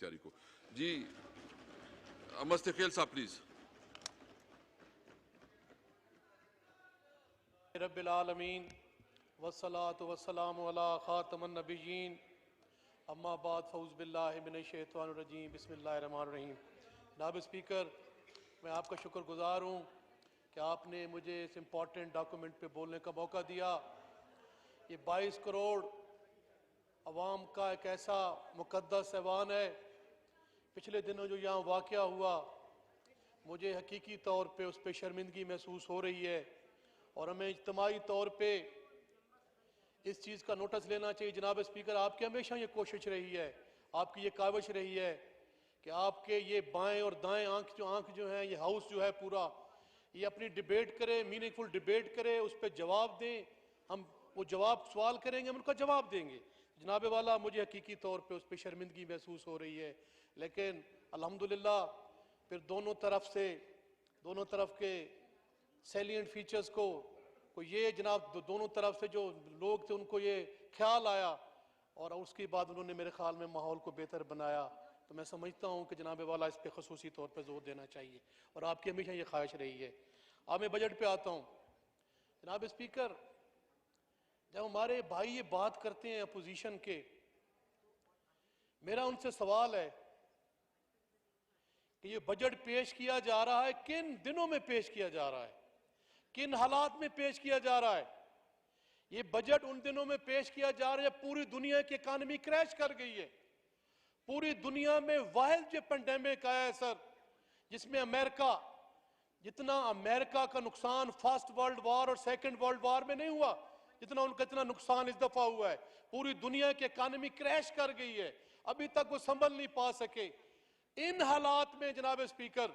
इख्तियारी को। जी मुस्तकील साहब प्लीज। रब्बिल आलमीन वस्सलातु वस्सलामु अला खातमन नबिय्यीन अम्मा बाद फ़ऊज़ बिल्लाहि मिनश शैतानिर रजीम बिस्मिल्लाहिर रहमानिर रहीम। जनाब स्पीकर, मैं आपका शुक्रगुज़ार हूँ कि आपने मुझे इस इम्पॉर्टेंट डॉक्यूमेंट पे बोलने का मौका दिया। ये 22 करोड़ अवाम का एक ऐसा मुक़द्दस ऐवान है। पिछले दिनों जो यहाँ वाक़या हुआ, मुझे हकीकी तौर पे उस पर शर्मिंदगी महसूस हो रही है और हमें इज्तिमाई तौर पे इस चीज़ का नोटिस लेना चाहिए। जनाब स्पीकर, आपकी हमेशा ये कोशिश रही है, आपकी ये काविश रही है कि आपके ये बाएं और दाएं आंख जो है, ये हाउस जो है पूरा, ये अपनी डिबेट करे, मीनिंगफुल डिबेट करे, उस पर जवाब दें। हम वो जवाब सवाल करेंगे, हम उनका जवाब देंगे। जनाब वाला, मुझे हकीकी तौर पे उस पर शर्मिंदगी महसूस हो रही है, लेकिन अल्हम्दुलिल्लाह फिर दोनों तरफ के सैलिएंट फीचर्स को ये जनाब दोनों तरफ से जो लोग थे उनको ये ख्याल आया और उसके बाद उन्होंने मेरे ख्याल में माहौल को बेहतर बनाया। तो मैं समझता हूँ कि जनाब वाला इस पर खसूसी तौर पर जोर देना चाहिए और आपकी हमेशा ये ख्वाहिश रही है। अब मैं बजट पे आता हूँ। जनाब स्पीकर, जब हमारे भाई ये बात करते हैं अपोजिशन के, मेरा उनसे सवाल है कि ये बजट पेश किया जा रहा है, किन दिनों में पेश किया जा रहा है, किन हालात में पेश किया जा रहा है? ये बजट उन दिनों में पेश किया जा रहा है पूरी दुनिया की इकानमी क्रैश कर गई है। पूरी दुनिया में वाहिद जो पेंडेमिक आया है सर, जिसमें जितना अमेरिका का नुकसान फर्स्ट वर्ल्ड वॉर और सेकंड वर्ल्ड वॉर में नहीं हुआ, जितना उनका इतना नुकसान इस दफा हुआ है। पूरी दुनिया की इकानमी क्रैश कर गई है, अभी तक वो संभल नहीं पा सके। इन हालात में जनाब स्पीकर,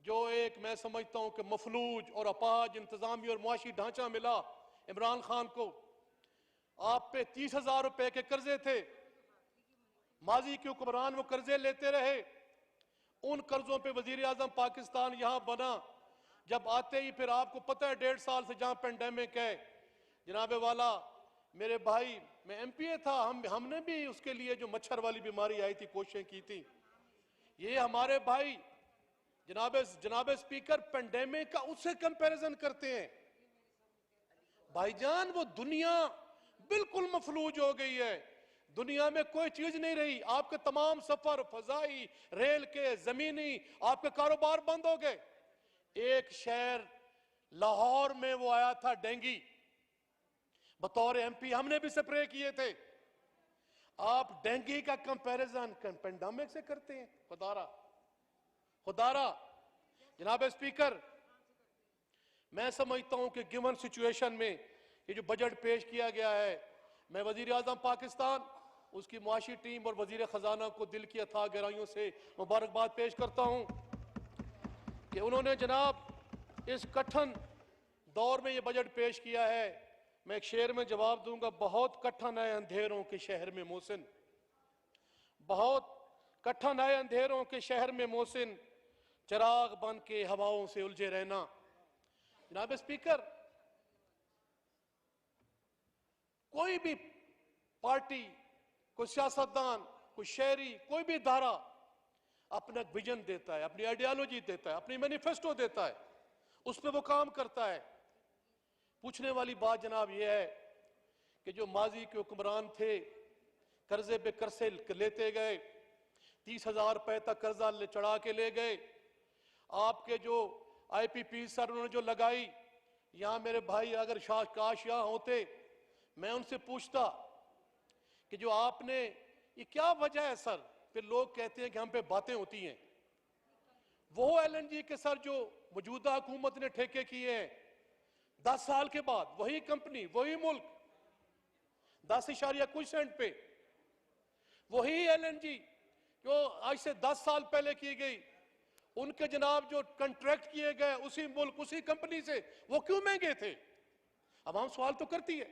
जो एक मैं समझता हूं कि मफलूज और अपाज इंतजामी और मुआशी ढांचा मिला इमरान खान को, आप पे 30,000 रुपए के कर्जे थे, माजी के हुक्मरान वो कर्जे लेते रहे, उन कर्जों पे वजीर आजम पाकिस्तान यहां बना। जब आते ही फिर आपको पता है 1.5 साल से जहां पेंडेमिक है, जनाबे वाला मेरे भाई, मैं एमपीए था, हमने भी उसके लिए जो मच्छर वाली बीमारी आई थी कोशिशें की थी। ये हमारे भाई जनाब स्पीकर पेंडेमिक का उससे कंपैरिजन करते हैं। भाईजान, वो दुनिया बिल्कुल मफलूज हो गई है, दुनिया में कोई चीज नहीं रही। आपके तमाम सफर फजाई, रेल के, जमीनी, आपके कारोबार बंद हो गए। एक शहर लाहौर में वो आया था डेंगी, बतौर एमपी हमने भी स्प्रे किए थे। आप डेंगी का कंपैरिजन पेंडेमिक से करते हैं? खुदारा जनाब स्पीकर, मैं समझता हूं कि गिवन सिचुएशन में ये जो बजट पेश किया गया है, मैं वजीर आजम पाकिस्तान, उसकी मुआशी टीम और वजीर खजाना को दिल की अथाह गहराइयों से मुबारकबाद पेश करता हूं कि उन्होंने जनाब इस कठिन दौर में ये बजट पेश किया है। मैं एक शेर में जवाब दूंगा, बहुत कठिन है अंधेरों के शहर में मोहसिन, बहुत कठिन है अंधेरों के शहर में मोहसिन, चिराग बन के हवाओं से उलझे रहना। जनाब स्पीकर, कोई भी पार्टी, कोई सियासतदान, कोई शहरी, कोई भी इदारा अपना विजन देता है, अपनी आइडियोलॉजी देता है, अपनी मैनिफेस्टो देता है, उस पर वो काम करता है। पूछने वाली बात जनाब यह है कि जो माजी के हुक्मरान थे, कर्जे पे कर्जे लेते गए, 30,000 रुपए तक कर्जा चढ़ा के ले गए। आपके जो आईपीपी सर उन्होंने जो लगाई, यहां मेरे भाई अगर काश यहां होते, मैं उनसे पूछता कि जो आपने, ये क्या वजह है सर? फिर लोग कहते हैं कि हम पे बातें होती हैं। वो एलएनजी के सर जो मौजूदा हुकूमत ने ठेके किए हैं, 10 साल के बाद वही कंपनी, वही मुल्क, 10 कुछ सेंट पे वही एलएनजी जो आज से 10 साल पहले की गई, उनके जनाब जो कॉन्ट्रैक्ट किए गए उसी मुल्क, उसी कंपनी से, वो क्यों महंगे थे? अब हम सवाल तो करती है।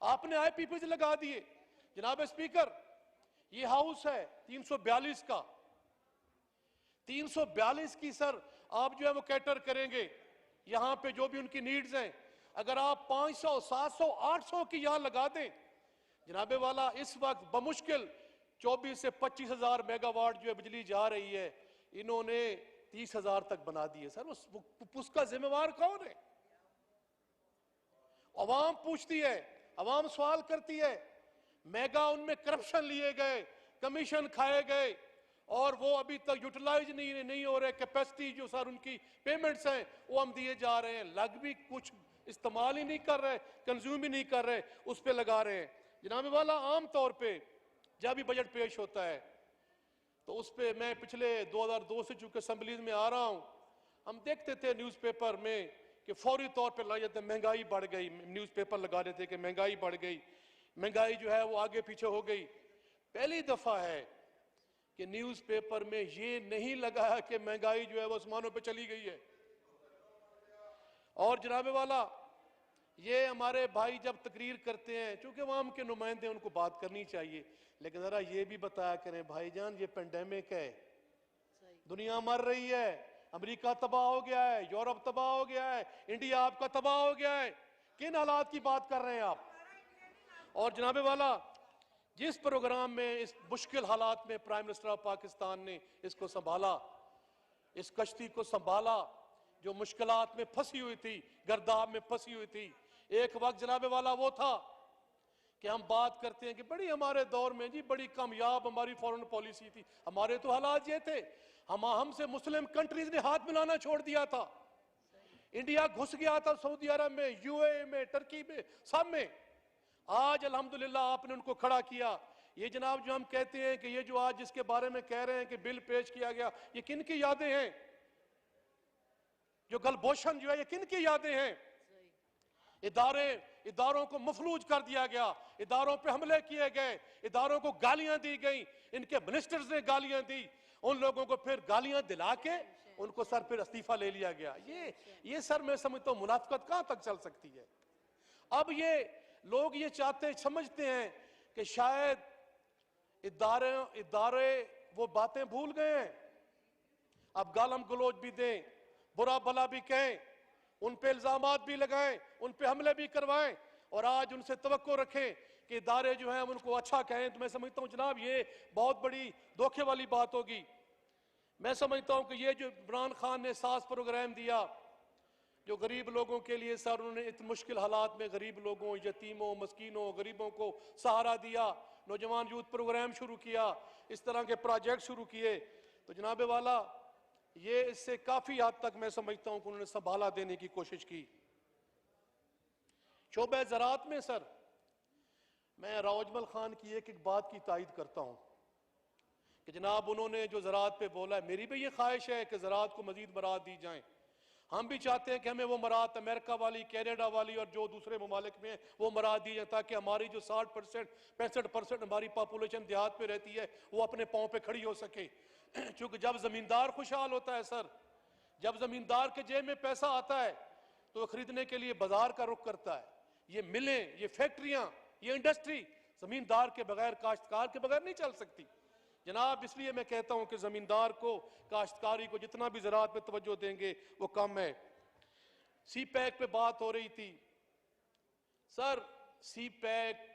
आपने आईपीपी से लगा दिए। जनाब स्पीकर, ये हाउस है 342 का, 342 की सर आप जो है वो कैटर करेंगे यहां पे जो भी उनकी नीड्स हैं। अगर आप 500, 700, 800 की यहां लगा दें, जनाबे वाला इस वक्त बमुश्किल 24 से 25,000 मेगावाट जो है बिजली जा रही है, इन्होंने 30,000 तक बना दी है। सर उसका जिम्मेवार कौन है? अवाम पूछती है, अवाम सवाल करती है। मेगा उनमें करप्शन लिए गए, कमीशन खाए गए, और वो अभी तक यूटिलाइज नहीं हो रहे। कैपेसिटी जो सर उनकी पेमेंट्स हैं वो हम दिए जा रहे हैं, लग भी कुछ इस्तेमाल ही नहीं कर रहे, कंज्यूम ही नहीं कर रहे, उस पर लगा रहे हैं। जनाब वाला, आम तौर पे जब भी बजट पेश होता है तो उस पर, मैं पिछले 2002 से चूंकि असम्बलीज में आ रहा हूं, हम देखते थे न्यूज़पेपर में कि फौरी तौर पर लग जाते महंगाई बढ़ गई, न्यूज़पेपर लगा देते कि महंगाई बढ़ गई, महंगाई जो है वो आगे पीछे हो गई। पहली दफा है कि न्यूज़पेपर में ये नहीं लगा कि महंगाई जो है वो आसमानों पे चली गई है। और जनाबे वाला, ये हमारे भाई जब तकरीर करते हैं, चूंकि अवाम के नुमाइंदे, उनको बात करनी चाहिए, लेकिन जरा ये भी बताया करें भाईजान, ये पेंडेमिक है, दुनिया मर रही है, अमेरिका तबाह हो गया है, यूरोप तबाह हो गया है, इंडिया आपका तबाह हो गया है, किन हालात की बात कर रहे हैं आप? और जनाबे वाला, जिस प्रोग्राम में इस मुश्किल हालात में प्राइम मिनिस्टर ऑफ पाकिस्तान ने इसको संभाला, इस कश्ती को संभाला जो मुश्किलात में फंसी हुई थी, गर्दाब में फंसी हुई थी। एक वक्त जनाबे वाला वो था कि हम बात करते हैं कि बड़ी हमारे दौर में जी बड़ी कामयाब हमारी फॉरेन पॉलिसी थी। हमारे तो हालात ये थे, हमसे मुस्लिम कंट्रीज ने हाथ मिलाना छोड़ दिया था, इंडिया घुस गया था सऊदी अरब में, यूएई में, टर्की में, सब में। आज अल्हम्दुलिल्लाह आपने उनको खड़ा किया। ये जनाब जो हम कहते हैं कि ये जो आज जिसके बारे में कह रहे हैं कि बिल पेश किया गया, ये किन की यादें हैं? जो गलभूषण जो है, ये किन की यादें हैं? इदारों को मफलूज कर दिया गया, इदारों पे हमले किए गए, इदारों को गालियां दी गई, इनके मिनिस्टर्स ने गालियां दी, उन लोगों को फिर गालियां दिला के उनको सर फिर इस्तीफा ले लिया गया। ये सर मैं समझता हूं मुनाफिकत कहां तक चल सकती है? अब ये लोग ये चाहते समझते हैं कि शायद इदारे वो बातें भूल गए हैं, अब गालम गलोच भी दें, बुरा भला भी कहें, उन पे इल्जामात भी लगाएं, उन पे हमले भी करवाएं, और आज उनसे तवक्को रखें कि इदारे जो हैं उनको अच्छा कहें, तो मैं समझता हूं जनाब ये बहुत बड़ी धोखे वाली बात होगी। मैं समझता हूं कि ये जो इमरान खान ने सास प्रोग्राम दिया, जो गरीब लोगों के लिए सर, उन्होंने इतने मुश्किल हालात में गरीब लोगों, यतीमों, मस्कीनों, गरीबों को सहारा दिया, नौजवान यूथ प्रोग्राम शुरू किया, इस तरह के प्रोजेक्ट शुरू किए, तो जनाबे वाला ये इससे काफी हद तक मैं समझता हूं कि उन्होंने संभाला देने की कोशिश की। शोबे ज़राअत में सर, मैं रावजमल खान की एक बात की तायद करता हूं कि जनाब उन्होंने जो ज़राअत पे बोला है, मेरी भी ये ख्वाहिश है कि ज़राअत को मजीद मराद दी जाए। हम भी चाहते हैं कि हमें वो मराद अमेरिका वाली, कनाडा वाली और जो दूसरे ममालिक में है वो मराद दी जाए, ताकि हमारी जो 60% 65% हमारी पॉपुलेशन देहात में रहती है वो अपने पाँव पे खड़ी हो सके। क्योंकि जब जमींदार खुशहाल होता है सर, जब जमींदार के जेब में पैसा आता है तो वो खरीदने के लिए बाजार का रुख करता है। ये मिलें, ये फैक्ट्रियां, ये इंडस्ट्री जमींदार के बगैर, काश्तकार के बगैर नहीं चल सकती जनाब। इसलिए मैं कहता हूं कि जमींदार को, काश्तकारी को जितना भी ज़राअत पे तवज्जो देंगे वो कम है। सी पैक पे बात हो रही थी सर, सी पैक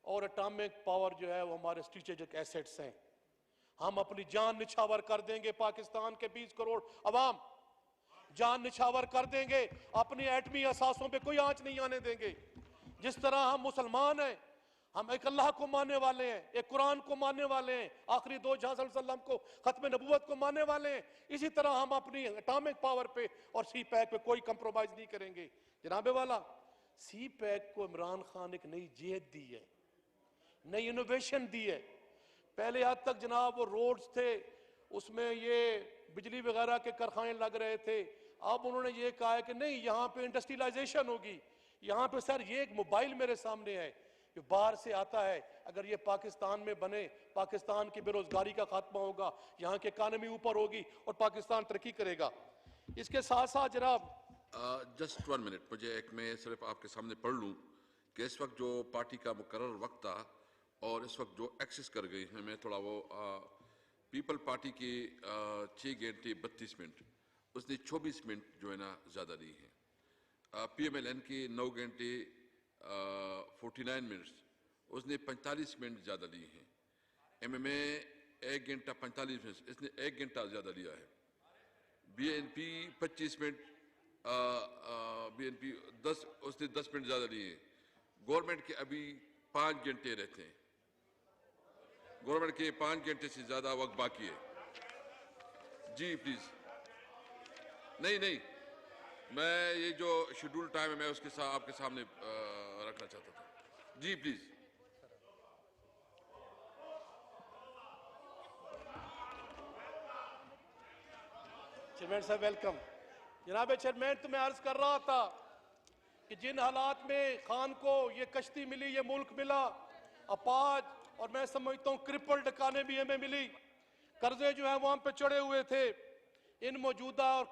और एटॉमिक पावर जो है वो हमारे स्ट्रेटेजिक एसेट्स हैं। हम अपनी जान निछावर कर देंगे, पाकिस्तान के 20 करोड़ अवाम जान निछावर कर देंगे, अपनी एटमी असासों पे कोई आंच नहीं आने देंगे। जिस तरह हम मुसलमान हैं, हम एक अल्लाह को मानने वाले हैं, एक कुरान को मानने वाले हैं, आखिरी दो जहां सल्लल्लाहु अलैहि वसल्लम को, खत्म नबूवत को मानने वाले हैं, इसी तरह हम अपनी एटॉमिक पावर पे और सी पैक पे कोई कंप्रोमाइज नहीं करेंगे। जनाबे वाला, सी पैक को इमरान खान एक नई जिहद दी है, नई इनोवेशन दी है। पहले आज तक जनाब वो रोड्स थे, उसमें ये बिजली वगैरह के कारखाने लग रहे थे। अब उन्होंने ये कहा है कि नहीं, यहाँ पे इंडस्ट्रियलाइजेशन होगी। यहाँ पे सर ये एक मोबाइल मेरे सामने है जो बाहर से आता है, अगर ये पाकिस्तान में बने, पाकिस्तान की बेरोजगारी का खात्मा होगा, यहाँ की इकानमी ऊपर होगी और पाकिस्तान तरक्की करेगा। इसके साथ साथ जनाब जस्ट 1 मिनट, मुझे एक मैं सिर्फ आपके सामने पढ़ लूँ कि इस वक्त जो पार्टी का मुकर्रर वक्त था और इस वक्त जो एक्सेस कर गई हैं, मैं थोड़ा वो पीपल पार्टी की 6 घंटे 32 मिनट, उसने 24 मिनट जो है ना ज़्यादा ली है। PMLN की 9 घंटे 49 मिनट्स, उसने 45 मिनट ज़्यादा ली हैं। MMA 1 घंटा 45 मिनट, इसने 1 घंटा ज़्यादा लिया है। BNP 25 मिनट, BNP 10, उसने 10 मिनट ज़्यादा लिए हैं। गवर्नमेंट के अभी 5 घंटे रहते हैं, गवर्नमेंट के 5 घंटे से ज़्यादा वक्त बाकी है। जी प्लीज़। नहीं, मैं ये जो शेड्यूल टाइम है मैं उसके साथ आपके सामने रखना चाहता था। जी प्लीज़। चेयरमैन साहब वेलकम। जनाब चेयरमैन, तो मैं अर्ज कर रहा था कि जिन हालात में खान को ये कश्ती मिली, ये मुल्क मिला, अपाज और मैं समझता हूँ क्रिपल डकाने भी हमें मिली, कर्जे जो है वो हम पे चढ़े हुए थे। इन मौजूदा और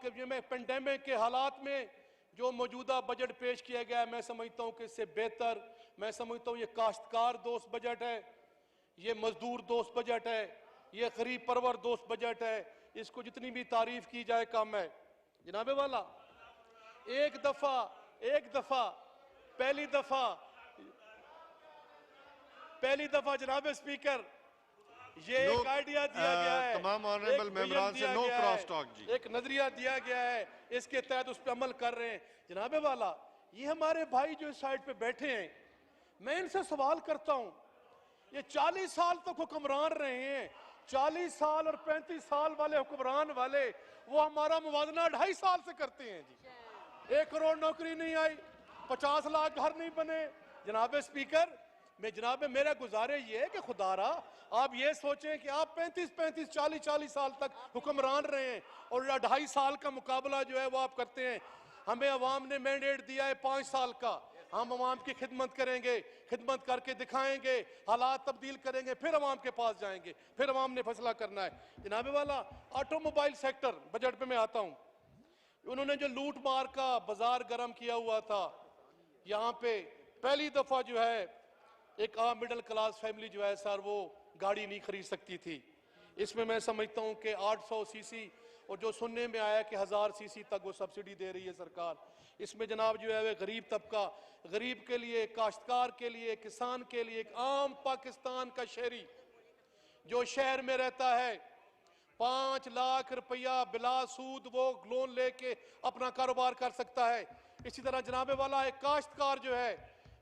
पेंडेमिक के हालात में जो मौजूदा बजट पेश किया गया है, मैं समझता हूँ कि इससे बेहतर, मैं समझता हूँ ये काश्तकार दोस्त बजट है, ये मजदूर दोस्त बजट है, ये गरीब परवर दोस्त बजट है। इसको जितनी भी तारीफ की जाए कम है। जनाबे वाला, एक दफा पहली दफा जनाब स्पीकर ये एक आइडिया दिया गया है, तमाम ऑनरेबल मेंबरान से नो क्रॉस टॉक जी, एक नजरिया दिया गया है, इसके तहत उस पर अमल कर रहे हैं। जनाबे वाला, ये हमारे भाई जो इस साइड पे बैठे हैं, मैं इनसे सवाल करता हूं, ये 40 साल तक हुक्मरान रहे हैं, 40 साल और 35 साल वाले हुक्मरान वाले, वो हमारा मुवाजना 2.5 साल से करते हैं जी। 1 करोड़ नौकरी नहीं आई, 50 लाख घर नहीं बने। जनाब स्पीकर, मेरा गुजारिश ये है कि खुदारा आप ये सोचें कि आप 35 40 साल तक हुक्मरान रहे हैं और 2.5 साल का मुकाबला जो है वो आप करते हैं। हमें अवाम ने मैंडेट दिया है 5 साल का, हम अवाम की खिदमत करेंगे, खिदमत करके दिखाएंगे, हालात तब्दील करेंगे, फिर अवाम के पास जाएंगे, फिर अवाम ने फैसला करना है। जनाबे वाला, ऑटोमोबाइल सेक्टर बजट पे मैं आता हूँ, उन्होंने जो लूट मार का बाजार गर्म किया हुआ था, यहाँ पे पहली दफा जो है एक आम मिडिल क्लास फैमिली जो है सर वो गाड़ी नहीं खरीद सकती थी। इसमें मैं समझता हूँ कि 800 सीसी और जो सुनने में आया कि 1000 सीसी तक वो सब्सिडी दे रही है सरकार। इसमें जनाब जो है वह गरीब तबका, गरीब के लिए, काश्तकार के लिए, किसान के लिए, एक आम पाकिस्तान का शहरी जो शहर में रहता है, 5 लाख रुपया बिला सूद वो लोन लेके अपना कारोबार कर सकता है। इसी तरह जनाबे वाला एक काश्तकार जो है,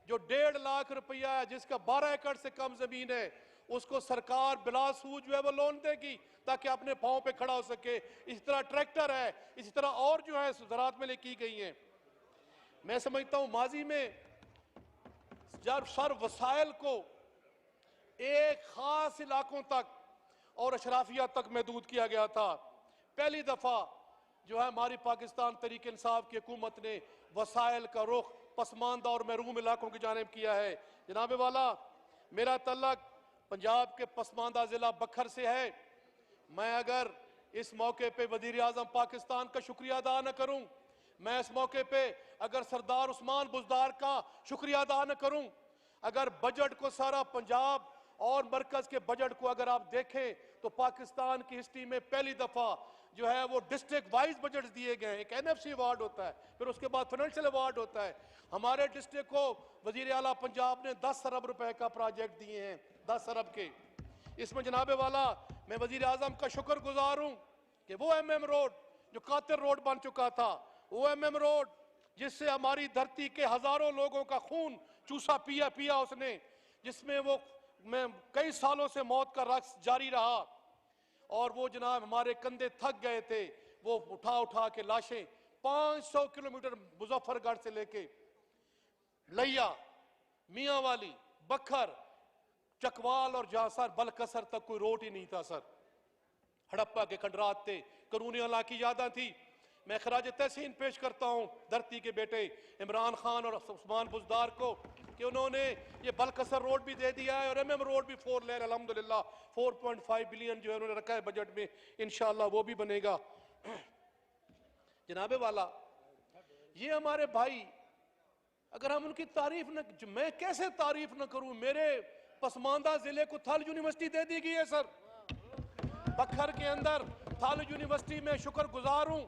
जो 1.5 लाख रुपया है, जिसका 12 एकड़ से कम जमीन है, उसको सरकार बिला सूद जो है वो लोन देगी ताकि अपने पांव पे खड़ा हो सके। इसी तरह ट्रैक्टर है, इसी तरह और जो है ज़राअत में की गई हैं। मैं समझता हूं माजी में जब सर वसाइल को एक खास इलाकों तक और अशराफिया तक महदूद किया गया था, पहली दफा जो है हमारी पाकिस्तान तहरीक इंसाफ की हुकूमत ने वसाइल का रुख पसमानदा और महरूम इलाकों की जानिब किया है। जनाबे वाला, मेरा तल्लक पंजाब के पसमानदा जिला बखर से है। मैं अगर इस मौके पे वजीर आजम पाकिस्तान का शुक्रिया अदा न करूं, मैं इस मौके पे अगर सरदार उस्मान बुज़दार का शुक्रिया अदा न करूं, अगर बजट को सारा पंजाब और मरकज के बजट को अगर आप देखें तो पाकिस्तान की हिस्ट्री में पहली दफा जो है वो डिस्ट्रिक्ट वाइज बजट दिए गए हैं। एक NFC अवार्ड होता है, फिर उसके बाद फाइनेंशियल अवार्ड होता है। हमारे डिस्ट्रिक्ट को वजीर आला पंजाब ने 10 अरब रुपए का प्रोजेक्ट दिए हैं, 10 अरब के। इसमें जनाबे वाला मैं वजीर आजम का शुक्रगुजार हूं कि वो MM रोड जो कातिर रोड बन चुका था, वो MM रोड जिससे हमारी धरती के हजारों लोगों का खून चूसा पिया उसने, जिसमें वो कई सालों से मौत का रक्स जारी रहा और वो जनाब हमारे कंधे थक गए थे, वो उठा के लाशें 500 किलोमीटर मुजफ्फरगढ़ से लेके लिया, मियां वाली, बखर, चकवाल और जासर, बलकसर तक कोई रोड ही नहीं था सर। हड़प्पा के खंडरात थे, कानूनी इलाकी यादा थी। मैं खराज तहसीन पेश करता हूं धरती के बेटे इमरान खान और उस्मान बुज़दार को कि उन्होंने ये बलकसर रोड भी दे दिया है और MM रोड भी 4 लेन अल्हम्दुलिल्लाह 4.5 बिलियन जो है उन्होंने रखा है बजट में, इंशाअल्लाह वो भी बनेगा। जनाबे वाला, ये हमारे भाई, अगर हम उनकी तारीफ न, मैं कैसे तारीफ न करूं, मेरे पसमानदा जिले को थल यूनिवर्सिटी दे दी गई है सर। बखर के अंदर थल यूनिवर्सिटी में शुक्रगुजार हूं।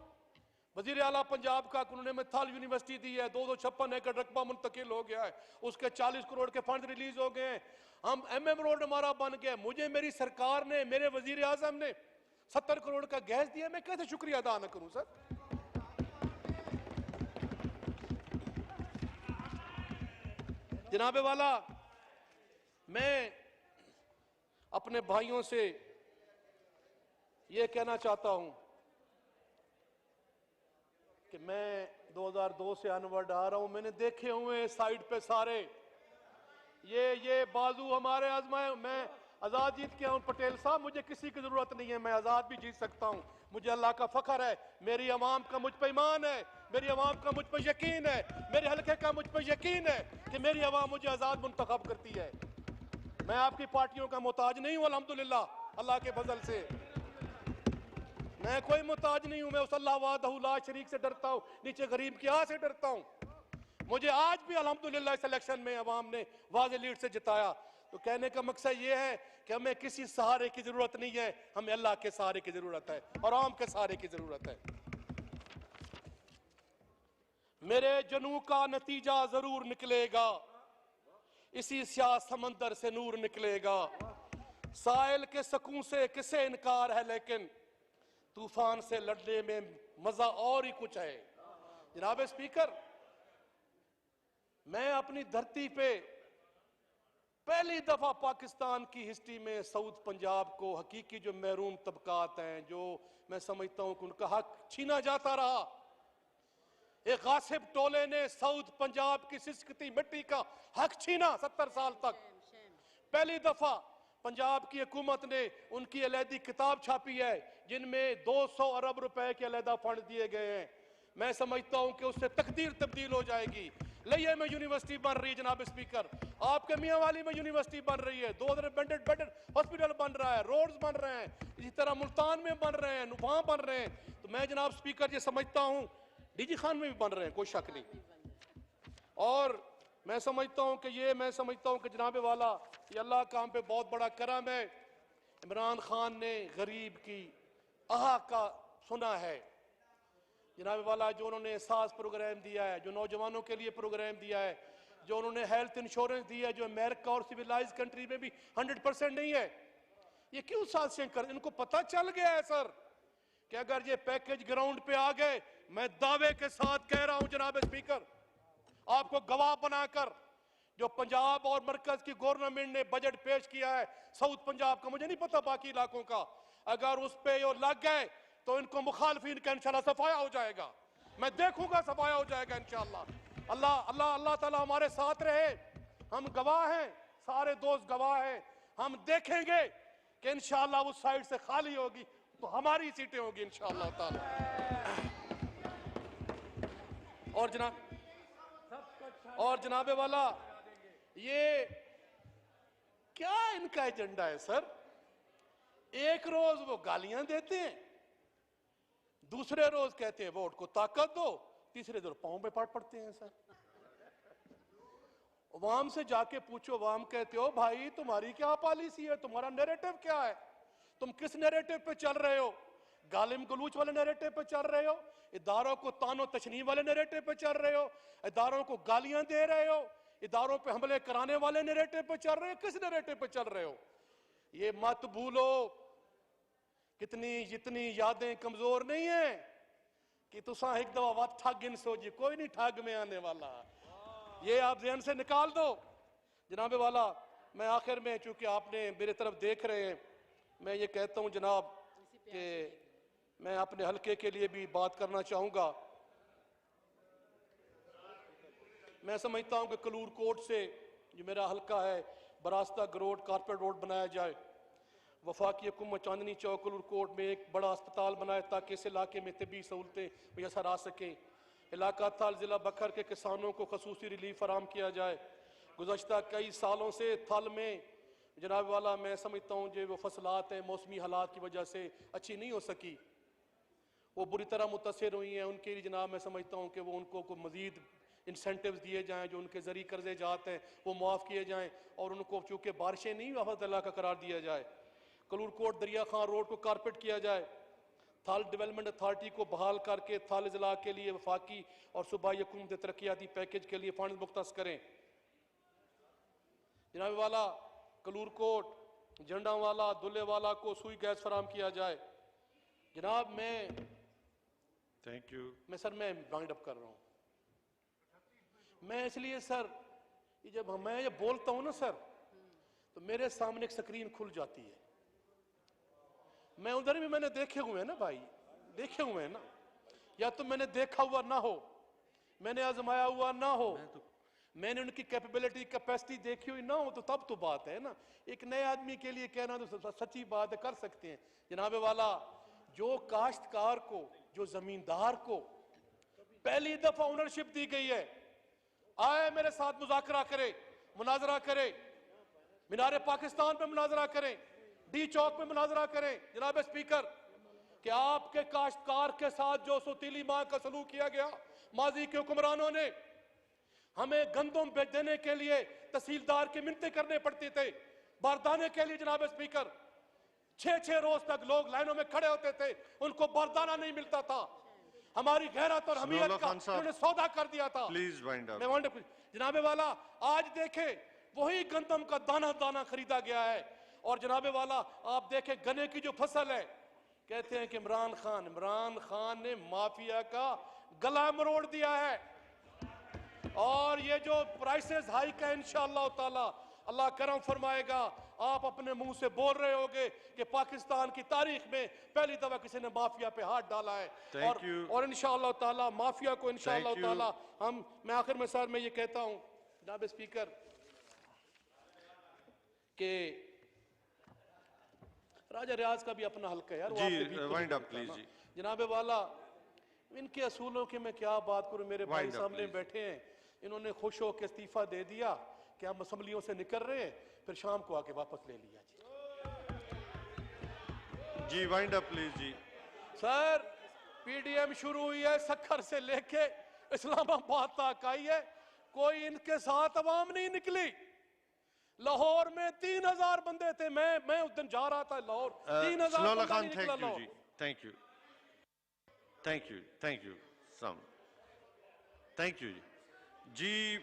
वजीर आला पंजाब का उन्होंने मिथाल यूनिवर्सिटी दी है, 256 एकड़ रकबा मुंतकिल हो गया है, उसके 40 करोड़ के फंड रिलीज हो गए हैं। हम MM रोड हमारा बन गया, मुझे मेरी सरकार ने, मेरे वजीर आजम ने 70 करोड़ का गैस दिया, मैं कैसे शुक्रिया अदा न करूं सर। जनाबे वाला, मैं अपने भाइयों से यह कहना चाहता हूं कि मैं 2002 से अनवर्ड आ रहा हूं, मैंने देखे हुए साइड पे सारे ये बाजू हमारे आजमाए। मैं आजाद जीत के हूं पटेल साहब, मुझे किसी की जरूरत नहीं है, मैं आजाद भी जीत सकता हूं। मुझे अल्लाह का फख्र है, मेरी अवाम का मुझ पर ईमान है, मेरी अवाम का मुझ पर यकीन है, मेरे हल्के का मुझ पर यकीन है कि मेरी अवाम मुझे आजाद मुंतखब करती है। मैं आपकी पार्टियों का मोहताज नहीं हूं, अल्हम्दुलिल्लाह, अल्लाह के फजल से मैं कोई मोहताज नहीं हूं। मैं उस अल्लाह वाहदहू ला शरीक से डरता हूं, नीचे गरीब की आह से डरता हूं। मुझे आज भी अल्हम्दुलिल्लाह इस इलेक्शन में अवाम ने वाज़े लीड से जिताया। तो कहने का मकसद ये है कि हमें किसी सहारे की जरूरत नहीं है, हमें अल्लाह के सहारे की जरूरत है और आम के सहारे की जरूरत है। मेरे जनू का नतीजा जरूर निकलेगा, इसी स्याह समंदर से नूर निकलेगा। साहिल के सकून से किसे इनकार है, लेकिन तूफान से लड़ने में मजा और ही कुछ है। जनाब स्पीकर, मैं अपनी धरती पे पहली दफा पाकिस्तान की हिस्ट्री में साउथ पंजाब को, हकीकी जो महरूम तबकात हैं, जो मैं समझता हूं कि उनका हक छीना जाता रहा, एक गासिब टोले ने साउथ पंजाब की सिसकती मिट्टी का हक छीना 70 साल तक। पहली दफा पंजाब की हुकूमत ने उनकी अलहदी किताब छापी है, जिनमें 200 अरब रुपए के अलहदा फंड दिए गए हैं। मैं समझता हूं कि उससे तकदीर तब्दील हो जाएगी। लिये में यूनिवर्सिटी बन रही है जनाब स्पीकर, आपके मियांवाली में यूनिवर्सिटी बन रही है, 2 बेडेड हॉस्पिटल बन रहा है, रोड्स बन रहे हैं, इसी तरह मुल्तान में बन रहे हैं, वहां बन रहे हैं। तो मैं जनाब स्पीकर ये समझता हूं डीजी खान में भी बन रहे हैं, कोई शक नहीं। और मैं समझता हूं कि जनाबे वाला, ये अल्लाह का हम पे बहुत बड़ा करम है। इमरान खान ने गरीब की आह का सुना है जनाबे वाला, जो उन्होंने एहसास प्रोग्राम दिया है, जो नौजवानों के लिए प्रोग्राम दिया है, जो उन्होंने हेल्थ इंश्योरेंस दिया है, जो अमेरिका और सिविलाइज कंट्री में भी 100% नहीं है। ये क्यों साजिशें कर, इनको पता चल गया है सर कि अगर ये पैकेज ग्राउंड पे आ गए, मैं दावे के साथ कह रहा हूं जनाब स्पीकर, आपको गवाह बनाकर, जो पंजाब और मरकज की गवर्नमेंट ने बजट पेश किया है साउथ पंजाब का, मुझे नहीं पता बाकी इलाकों का, अगर उस पे ये लग गए तो इनको मुखालफिन का इंशाल्लाह सफाया हो जाएगा। मैं देखूंगा सफाया हो जाएगा इंशाल्लाह। अल्लाह अल्लाह अल्लाह ताला हमारे साथ रहे। हम गवाह हैं, सारे दोस्त गवाह हैं। हम देखेंगे कि इंशाल्लाह उस साइड से खाली होगी तो हमारी सीटें होगी इंशाल्लाह ताला। और जनाबे वाला, ये क्या इनका एजेंडा है सर? एक रोज वो गालियां देते हैं, दूसरे रोज कहते हैं वोट को ताकत दो, तीसरे रोज पांव पे पड़ते हैं सर। अवाम से जाके पूछो, अवाम कहते हो भाई तुम्हारी क्या पॉलिसी है, तुम्हारा नैरेटिव क्या है, तुम किस नैरेटिव पे चल रहे हो? गालिम गलूच वाले नैरेटिव पे चल रहे हो, इदारों को तानो तशनी वाले नैरेटिव पे चल रहे हो, इदारों को गालियां दे रहे हो, इदारों पे हमले कराने वाले नैरेटिव पे चल रहे हो, किस नैरेटिव पे चल रहे हो? ये मत भूलो जितनी यादें कमजोर नहीं है कि तुसा एक दफा वत ठग इन सोची, कोई नहीं ठग में आने वाला, ये आप ज़हन से निकाल दो। जनाबे वाला, मैं आखिर में, चूंकि आपने मेरे तरफ देख रहे हैं, मैं ये कहता हूं जनाब कि मैं अपने हलके के लिए भी बात करना चाहूंगा। मैं समझता हूं कि कलूर कोट से, जो मेरा हलका है, बरास्ता गरोड कारपेट रोड बनाया जाए, वफाकी हुकूमत चांदनी चौक कलूर कोट में एक बड़ा अस्पताल बनाए ताकि इस इलाके में तबी सहूलतें मैसर आ सकें। इलाका थल ज़िला बखर के किसानों को खसूसी रिलीफ फराम किया जाए। गुज़श्ता कई सालों से थल में जनाब वाला, मैं समझता हूँ जो वो फसलात हैं मौसमी हालात की वजह से अच्छी नहीं हो सकी, वो बुरी तरह मुतासर हुई हैं। उनके लिए जनाब मैं समझता हूँ कि वो उनको मज़ीद इंसेंटिव्स दिए जाएँ, जो उनके ज़रिए कर्जे जाते हैं वो मुआफ़ किए जाएँ, और उनको चूँकि बारिशें नहीं आफत अल्लाह का करार दिया जाए। कलूर कोट दरिया खान रोड को कारपेट किया जाए थल डेवलपमेंट अथॉरिटी को बहाल करके थल जिला के लिए वफाकी और सूबाई हुकूमत तरक्याती पैकेज के लिए फंड मुख्तस करें। जनाब वाला कलूरकोट, झंडावाला, दुल्लेवाला को सुई गैस फराम किया जाए। जनाब Thank you. मैं राउंड अप कर रहा हूं। मैं इसलिए सर ये जब मैं ये बोलता हूं ना सर, तो मेरे सामने एक स्क्रीन खुल जाती है। मैं उधर भी मैंने देखे हुए हैं ना भाई, देखे हुए हैं ना, या तो मैंने देखा हुआ ना हो, मैंने आजमाया हुआ ना हो, मैंने उनकी कैपेबिलिटी कैपेसिटी देखी हुई ना हो, तो तब तो बात है ना। एक नए आदमी के लिए कहना तो सच्ची बात है, कर सकते हैं। जनाबे वाला जो काश्तकार को, जो जमींदार को पहली दफा ओनरशिप दी गई है, आए मेरे साथ मुज़ाकरा करे, मुनाजरा करे, मीनारे पाकिस्तान पे मुनाजरा करें, डी चौक में मुनाजरा करें। जनाब स्पीकर, कि आपके काश्तकार के साथ जो सौतीली मां का सलूक किया गया माजी के हुक्मरानों ने, हमें गंदम देने के लिए तहसीलदार की मिन्नतें करने पड़ती थे, बारदाने के लिए। जनाब स्पीकर, 6-6 रोज तक लोग लाइनों में खड़े होते थे, उनको बारदाना नहीं मिलता था। हमारी गैरत और हमीयत का उन्होंने सौदा कर दिया था। Please wind up. जनाबे वाला आज देखे वही गंदम का दाना दाना खरीदा गया है। और जनाबे वाला आप देखें गन्ने की जो फसल है, कहते हैं कि इमरान खान ने माफिया का गला मरोड़ दिया है। और ये जो प्राइसेस हाइक है, इंशाअल्लाह ताला अल्लाह करम फरमाएगा, आप अपने मुंह से बोल रहे होगे कि पाकिस्तान की तारीख में पहली दफा किसी ने माफिया पे हाथ डाला है। और इंशाअल्लाह ताला माफिया को इंशाअल्लाह ताला मैं आखिर में सर मैं ये कहता हूं जनाब स्पीकर कि राजा रियाज का भी अपना हल्का है यार, wind up please जी। जनाबे वाला इनके असूलों की मैं क्या बात करूं, मेरे भाई सामने बैठे हैं, इन्होंने खुश होकर इस्तीफा दे दिया कि हम असम्बलियों से निकल रहे हैं, फिर शाम को आके वापस ले लिया जी। वाइंड अप प्लीज जी। सर पीडीएम शुरू हुई है सक्खर से लेके इस्लामाबाद तक आई है, कोई इनके साथ अवाम नहीं निकली। लाहौर में 3000 बंदे थे, मैं उस दिन जा रहा था लाहौर, 3000 बंदा नहीं निकला लाहौर। Thank you ji.